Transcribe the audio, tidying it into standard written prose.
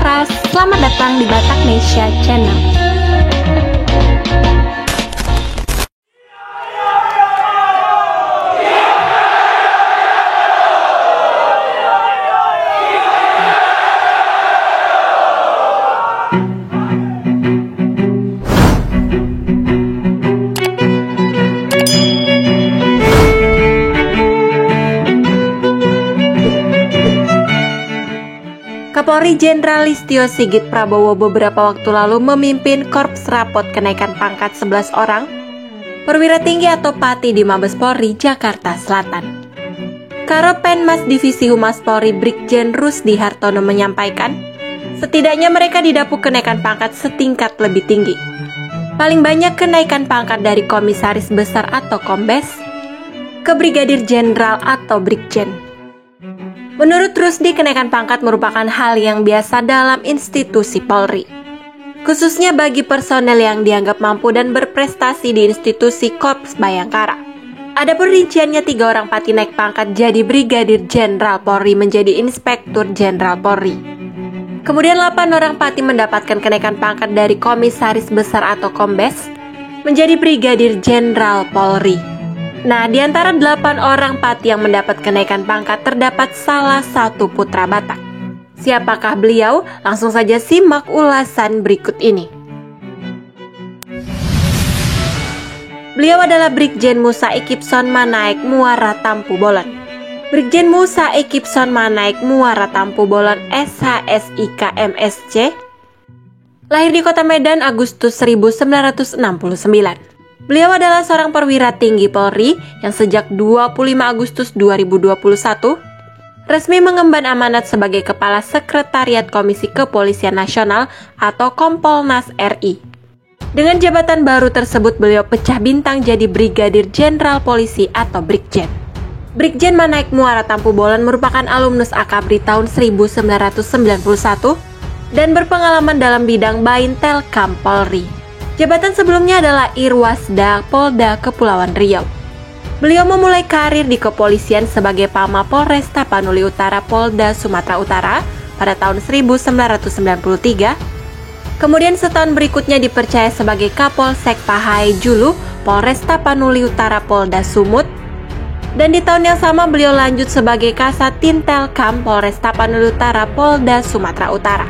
Utara. Selamat datang di Bataknesia Channel. Kapolri Jenderal Listio Sigit Prabowo beberapa waktu lalu memimpin Korps Rapot kenaikan pangkat 11 orang perwira tinggi atau Pati di Mabes Polri, Jakarta Selatan. Karopenmas Divisi Humas Polri Brigjen Rusdi Hartono menyampaikan, setidaknya mereka didapuk kenaikan pangkat setingkat lebih tinggi. Paling banyak kenaikan pangkat dari Komisaris Besar atau Kombes ke Brigadir Jenderal atau Brigjen. Menurut Rusdi, kenaikan pangkat merupakan hal yang biasa dalam institusi Polri, khususnya bagi personel yang dianggap mampu dan berprestasi di institusi Korps Bayangkara. Adapun rinciannya 3 orang Pati naik pangkat jadi Brigadir Jenderal Polri menjadi Inspektur Jenderal Polri. Kemudian 8 orang Pati mendapatkan kenaikan pangkat dari Komisaris Besar atau Kombes menjadi Brigadir Jenderal Polri. Nah, di antara 8 orang Pati yang mendapat kenaikan pangkat terdapat salah satu putra Batak. Siapakah beliau? Langsung saja simak ulasan berikut ini. Beliau adalah Brigjen Musa Ekipson Manaek Muara Tampu Bolon. Brigjen Musa Ekipson Manaek Muara Tampu Bolon SHSIK MSc, lahir di Kota Medan Agustus 1969. Beliau adalah seorang perwira tinggi Polri yang sejak 25 Agustus 2021 resmi mengemban amanat sebagai Kepala Sekretariat Komisi Kepolisian Nasional atau Kompolnas RI. Dengan jabatan baru tersebut, beliau pecah bintang jadi Brigadir Jenderal Polisi atau Brigjen. Brigjen Manaek Muara Tampu Bolon merupakan alumnus Akabri tahun 1991 dan berpengalaman dalam bidang Baintelkam Polri. Jabatan sebelumnya adalah Irwasda Polda Kepulauan Riau. Beliau memulai karir di kepolisian sebagai Pama Polresta Tapanuli Utara Polda Sumatera Utara pada tahun 1993. Kemudian setahun berikutnya dipercaya sebagai Kapolsek Pahai Julu Polresta Tapanuli Utara Polda Sumut. Dan di tahun yang sama beliau lanjut sebagai Kasat Tintelkam Polresta Tapanuli Utara Polda Sumatera Utara.